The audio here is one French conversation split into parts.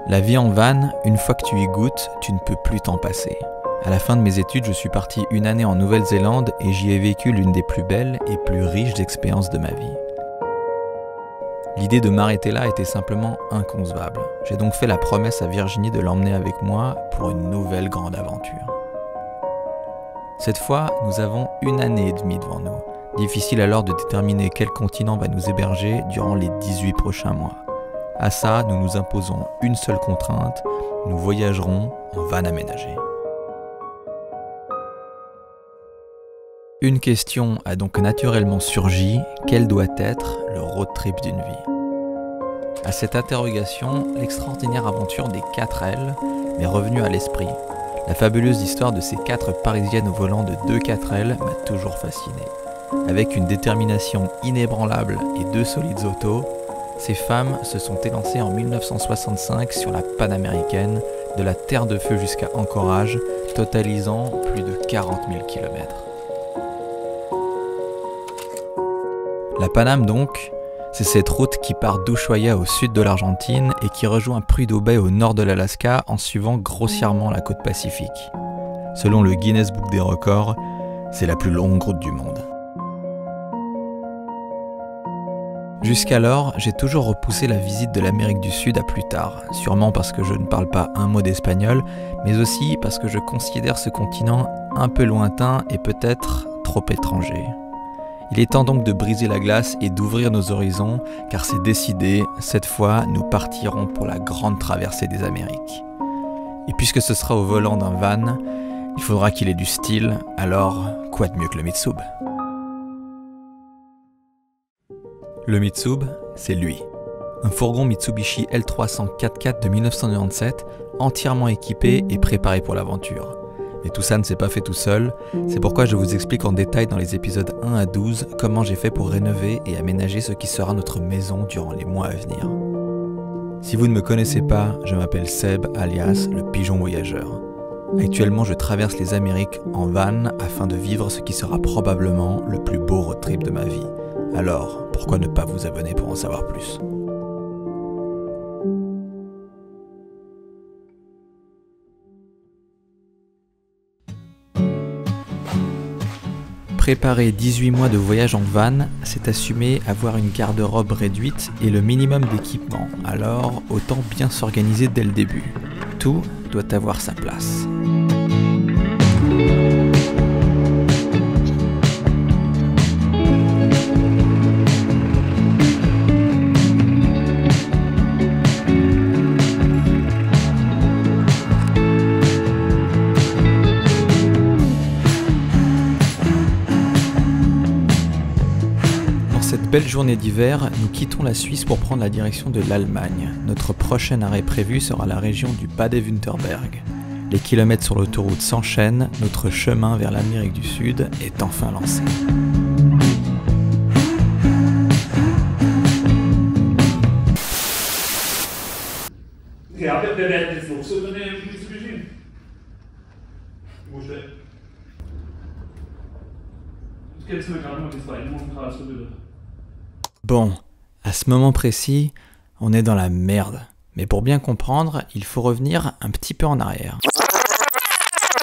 La vie en van, une fois que tu y goûtes, tu ne peux plus t'en passer. À la fin de mes études, je suis parti une année en Nouvelle-Zélande et j'y ai vécu l'une des plus belles et plus riches expériences de ma vie. L'idée de m'arrêter là était simplement inconcevable. J'ai donc fait la promesse à Virginie de l'emmener avec moi pour une nouvelle grande aventure. Cette fois, nous avons une année et demie devant nous. Difficile alors de déterminer quel continent va nous héberger durant les 18 prochains mois. À ça, nous nous imposons une seule contrainte, nous voyagerons en van aménagé. Une question a donc naturellement surgi, quel doit être le road trip d'une vie? À cette interrogation, l'extraordinaire aventure des 4L m'est revenue à l'esprit. La fabuleuse histoire de ces 4 Parisiennes au volant de 2 4L m'a toujours fasciné. Avec une détermination inébranlable et 2 solides autos, ces femmes se sont élancées en 1965 sur la panaméricaine, de la Terre de Feu jusqu'à Anchorage, totalisant plus de 40 000 km. La Paname donc, c'est cette route qui part d'Ushuaia au sud de l'Argentine et qui rejoint Prudhoe Bay au nord de l'Alaska en suivant grossièrement la côte Pacifique. Selon le Guinness Book des records, c'est la plus longue route du monde. Jusqu'alors, j'ai toujours repoussé la visite de l'Amérique du Sud à plus tard, sûrement parce que je ne parle pas un mot d'espagnol, mais aussi parce que je considère ce continent un peu lointain et peut-être trop étranger. Il est temps donc de briser la glace et d'ouvrir nos horizons, car c'est décidé, cette fois, nous partirons pour la grande traversée des Amériques. Et puisque ce sera au volant d'un van, il faudra qu'il ait du style, alors quoi de mieux que le Mitsub? Le Mitsub, c'est lui. Un fourgon Mitsubishi L300 4x4 de 1997, entièrement équipé et préparé pour l'aventure. Mais tout ça ne s'est pas fait tout seul, c'est pourquoi je vous explique en détail dans les épisodes 1 à 12 comment j'ai fait pour rénover et aménager ce qui sera notre maison durant les mois à venir. Si vous ne me connaissez pas, je m'appelle Seb, alias le pigeon voyageur. Actuellement, je traverse les Amériques en van afin de vivre ce qui sera probablement le plus beau road trip de ma vie. Alors, pourquoi ne pas vous abonner pour en savoir plus? Préparer 18 mois de voyage en van, c'est assumer avoir une garde-robe réduite et le minimum d'équipement, alors autant bien s'organiser dès le début. Tout doit avoir sa place. Cette belle journée d'hiver, nous quittons la Suisse pour prendre la direction de l'Allemagne. Notre prochain arrêt prévu sera la région du Bade-Württemberg. Les kilomètres sur l'autoroute s'enchaînent, notre chemin vers l'Amérique du Sud est enfin lancé. Bon, à ce moment précis, on est dans la merde. Mais pour bien comprendre, il faut revenir un petit peu en arrière.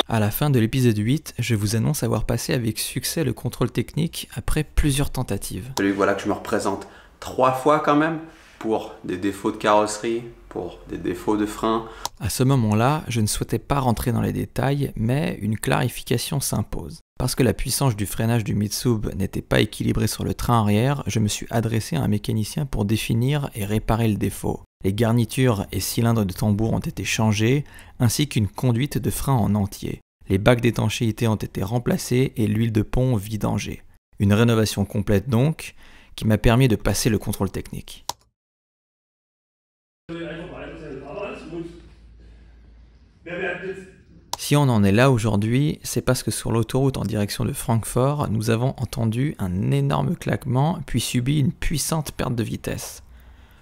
À la fin de l'épisode 8, je vous annonce avoir passé avec succès le contrôle technique après plusieurs tentatives. Voilà que je me représente 3 fois quand même, pour des défauts de carrosserie, pour des défauts de frein. À ce moment-là, je ne souhaitais pas rentrer dans les détails, mais une clarification s'impose. Parce que la puissance du freinage du Mitsub n'était pas équilibrée sur le train arrière, je me suis adressé à un mécanicien pour définir et réparer le défaut. Les garnitures et cylindres de tambour ont été changés, ainsi qu'une conduite de frein en entier. Les bacs d'étanchéité ont été remplacés et l'huile de pont vidangée. Une rénovation complète donc, qui m'a permis de passer le contrôle technique. Si on en est là aujourd'hui, c'est parce que sur l'autoroute en direction de Francfort, nous avons entendu un énorme claquement puis subi une puissante perte de vitesse.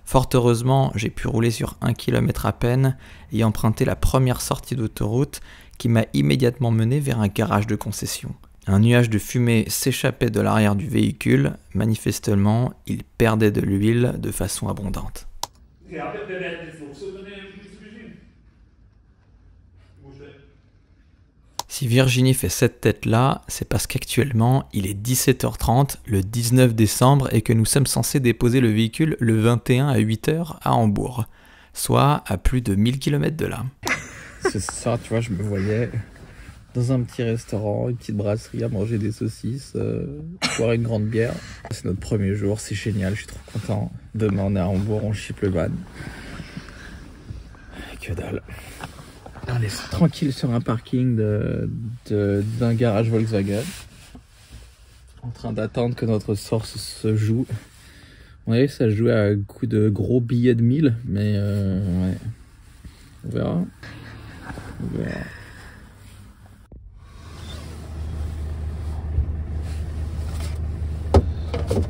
Fort heureusement, j'ai pu rouler sur 1 km à peine et emprunter la première sortie d'autoroute qui m'a immédiatement mené vers un garage de concession. Un nuage de fumée s'échappait de l'arrière du véhicule, manifestement, il perdait de l'huile de façon abondante. Si Virginie fait cette tête-là, c'est parce qu'actuellement, il est 17h30, le 19 décembre, et que nous sommes censés déposer le véhicule le 21 à 8h à Hambourg, soit à plus de 1000 km de là. C'est ça, tu vois, je me voyais dans un petit restaurant, une petite brasserie, à manger des saucisses, boire une grande bière. C'est notre premier jour, c'est génial, je suis trop content. Demain, on est à Hambourg, on chip le van. Que dalle. On est tranquille sur un parking d'un garage Volkswagen, en train d'attendre que notre sort se joue. On dirait que ça joue à coup de gros billets de 1000, mais ouais, on verra. On verra.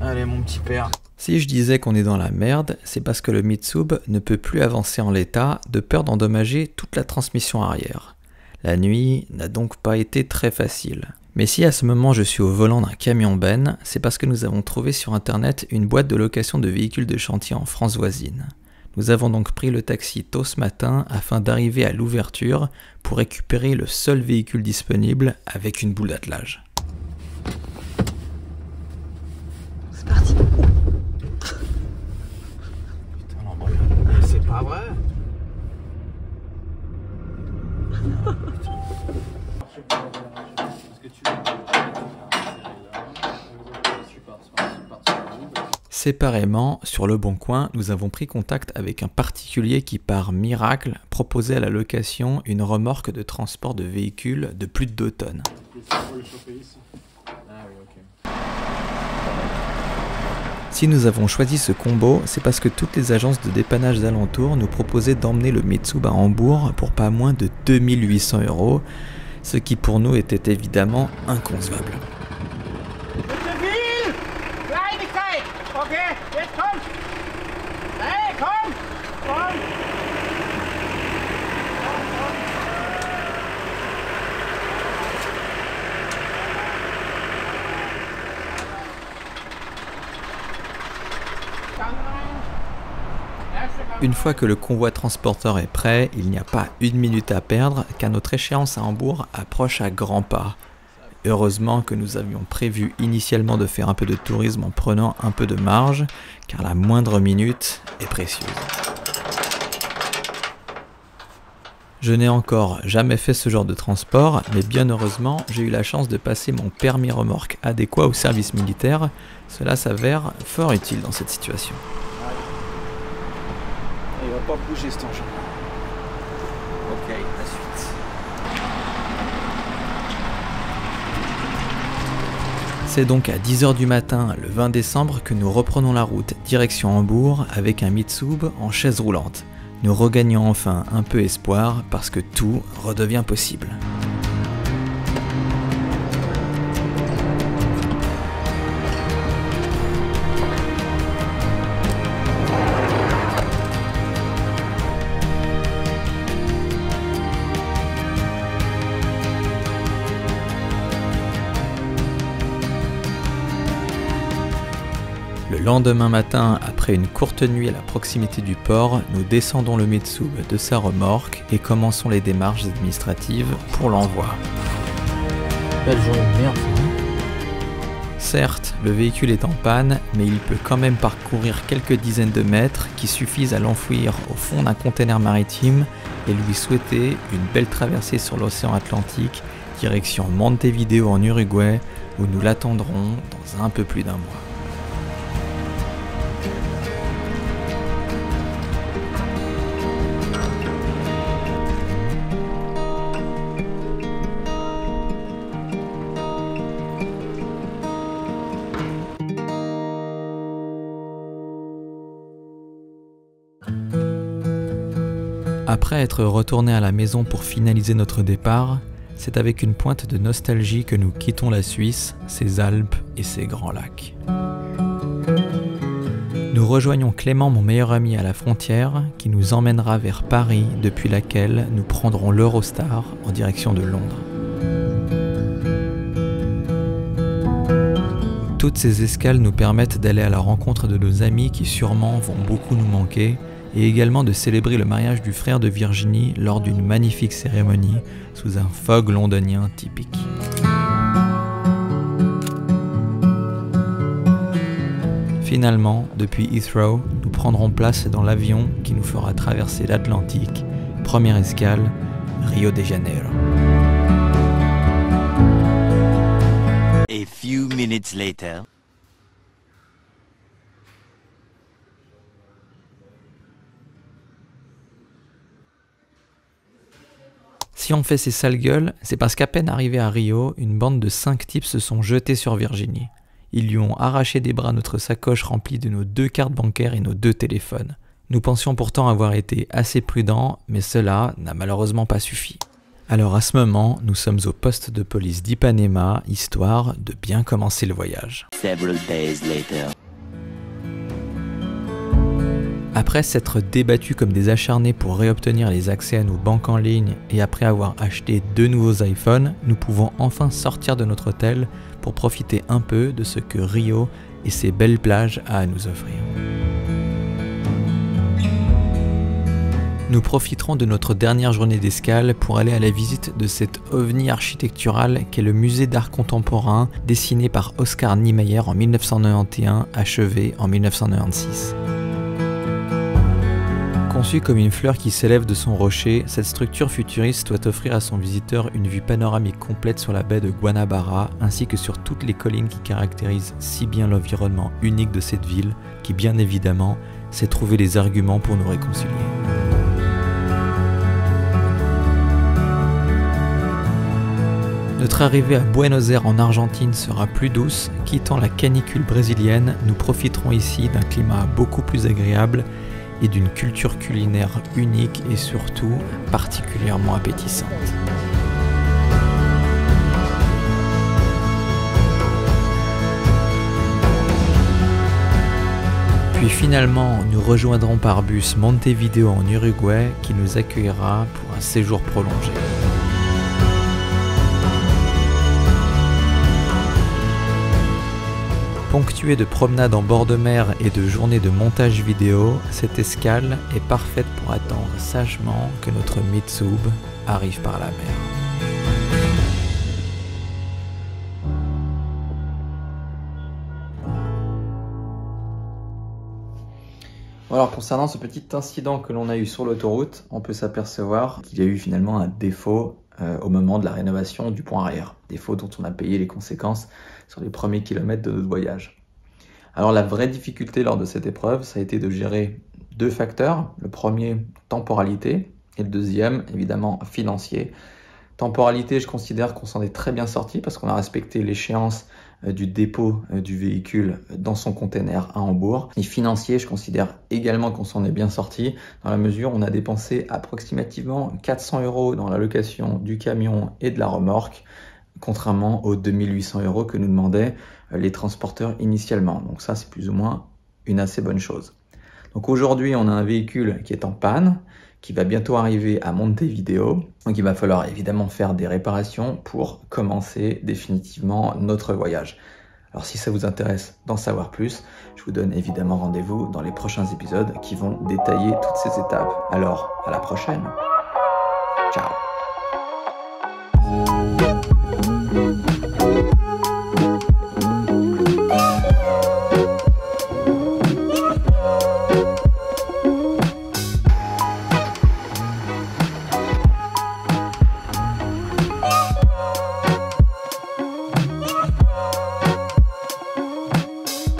Allez mon petit père. Si je disais qu'on est dans la merde, c'est parce que le Mitsub ne peut plus avancer en l'état de peur d'endommager toute la transmission arrière. La nuit n'a donc pas été très facile. Mais si à ce moment je suis au volant d'un camion Ben, c'est parce que nous avons trouvé sur internet une boîte de location de véhicules de chantier en France voisine. Nous avons donc pris le taxi tôt ce matin afin d'arriver à l'ouverture pour récupérer le seul véhicule disponible avec une boule d'attelage. C'est parti. C'est pas vrai. Séparément, sur Le Bon Coin, nous avons pris contact avec un particulier qui, par miracle, proposait à la location une remorque de transport de véhicules de plus de 2 tonnes. Si nous avons choisi ce combo, c'est parce que toutes les agences de dépannage alentours nous proposaient d'emmener le Mitsub à Hambourg pour pas moins de 2800 €, ce qui pour nous était évidemment inconcevable. Une fois que le convoi transporteur est prêt, il n'y a pas une minute à perdre car notre échéance à Hambourg approche à grands pas. Heureusement que nous avions prévu initialement de faire un peu de tourisme en prenant un peu de marge, car la moindre minute est précieuse. Je n'ai encore jamais fait ce genre de transport, mais bien heureusement, j'ai eu la chance de passer mon permis remorque adéquat au service militaire. Cela s'avère fort utile dans cette situation. Il va pas bouger cet engin. Ok, la suite. C'est donc à 10h du matin, le 20 décembre, que nous reprenons la route direction Hambourg avec un Mitsub en chaise roulante. Nous regagnons enfin un peu espoir parce que tout redevient possible. Le lendemain matin, après une courte nuit à la proximité du port, nous descendons le Mitsub de sa remorque et commençons les démarches administratives pour l'envoi. Belle journée de merde. Certes, le véhicule est en panne, mais il peut quand même parcourir quelques dizaines de mètres qui suffisent à l'enfouir au fond d'un container maritime et lui souhaiter une belle traversée sur l'océan Atlantique, direction Montevideo en Uruguay, où nous l'attendrons dans un peu plus d'1 mois. Après être retourné à la maison pour finaliser notre départ, c'est avec une pointe de nostalgie que nous quittons la Suisse, ses Alpes et ses grands lacs. Nous rejoignons Clément, mon meilleur ami, à la frontière, qui nous emmènera vers Paris, depuis laquelle nous prendrons l'Eurostar en direction de Londres. Toutes ces escales nous permettent d'aller à la rencontre de nos amis qui sûrement vont beaucoup nous manquer, et également de célébrer le mariage du frère de Virginie lors d'une magnifique cérémonie sous un fog londonien typique. Finalement, depuis Heathrow, nous prendrons place dans l'avion qui nous fera traverser l'Atlantique. Première escale, Rio de Janeiro. A few minutes later. Si on fait ces sales gueules, c'est parce qu'à peine arrivé à Rio, une bande de 5 types se sont jetés sur Virginie. Ils lui ont arraché des bras notre sacoche remplie de nos 2 cartes bancaires et nos 2 téléphones. Nous pensions pourtant avoir été assez prudents, mais cela n'a malheureusement pas suffi. Alors à ce moment, nous sommes au poste de police d'Ipanema, histoire de bien commencer le voyage. Several days later. Après s'être débattus comme des acharnés pour réobtenir les accès à nos banques en ligne et après avoir acheté 2 nouveaux iPhones, nous pouvons enfin sortir de notre hôtel pour profiter un peu de ce que Rio et ses belles plages a à nous offrir. Nous profiterons de notre dernière journée d'escale pour aller à la visite de cet ovni architectural qu'est le musée d'art contemporain dessiné par Oscar Niemeyer en 1991, achevé en 1996. Conçue comme une fleur qui s'élève de son rocher, cette structure futuriste doit offrir à son visiteur une vue panoramique complète sur la baie de Guanabara ainsi que sur toutes les collines qui caractérisent si bien l'environnement unique de cette ville qui, bien évidemment, sait trouver les arguments pour nous réconcilier. Notre arrivée à Buenos Aires en Argentine sera plus douce. Quittant la canicule brésilienne, nous profiterons ici d'un climat beaucoup plus agréable et d'une culture culinaire unique et surtout particulièrement appétissante. Puis finalement, nous rejoindrons par bus Montevideo en Uruguay qui nous accueillera pour un séjour prolongé. Ponctuée de promenades en bord de mer et de journées de montage vidéo, cette escale est parfaite pour attendre sagement que notre Mitsub arrive par la mer. Alors concernant ce petit incident que l'on a eu sur l'autoroute, on peut s'apercevoir qu'il y a eu finalement un défaut au moment de la rénovation du pont arrière. Défaut dont on a payé les conséquences sur les premiers kilomètres de notre voyage. Alors la vraie difficulté lors de cette épreuve, ça a été de gérer 2 facteurs. Le premier, temporalité, et le deuxième, évidemment, financier. Temporalité, je considère qu'on s'en est très bien sorti parce qu'on a respecté l'échéance du dépôt du véhicule dans son container à Hambourg. Et financier, je considère également qu'on s'en est bien sorti dans la mesure où on a dépensé approximativement 400 € dans la location du camion et de la remorque, contrairement aux 2800 € que nous demandaient les transporteurs initialement. Donc ça, c'est plus ou moins une assez bonne chose. Donc aujourd'hui, on a un véhicule qui est en panne, qui va bientôt arriver à Montevideo. Donc il va falloir évidemment faire des réparations pour commencer définitivement notre voyage. Alors si ça vous intéresse d'en savoir plus, je vous donne évidemment rendez-vous dans les prochains épisodes qui vont détailler toutes ces étapes. Alors à la prochaine. Ciao.